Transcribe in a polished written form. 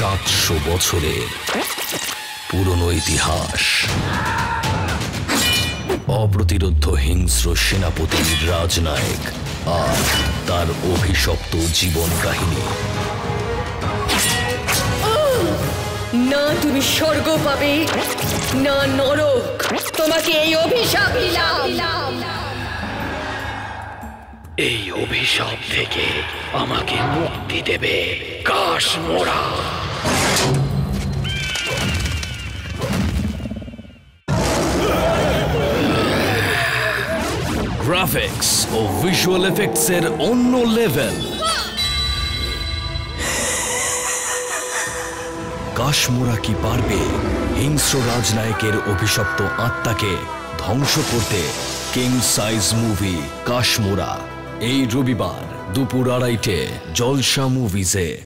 700 বছরের পুরনো ইতিহাস। অপ্রতিরোধ্য হিংস্র সেনাপতি রাজনায়ক আর তার অভিশপ্ত জীবন কাহিনী। না তুমি স্বর্গ পাবে না নরক, তোমাকে এই অভিশাপ দিলাম। এই অভিশাপ থেকে আমাকে মুক্তি দেবে কাশমোরা। গ্রাফিক্স ও ভিজুয়াল এফেক্টস এর অন্য লেভেল। কাশমোরা কি পারবে হিংস্র রাজনায়কের অভিশপ্ত আত্মাকে ধ্বংস করতে? কিং সাইজ মুভি কাশমোরা এই রবিবার দুপুর 2:30 জলসা মুভিজে।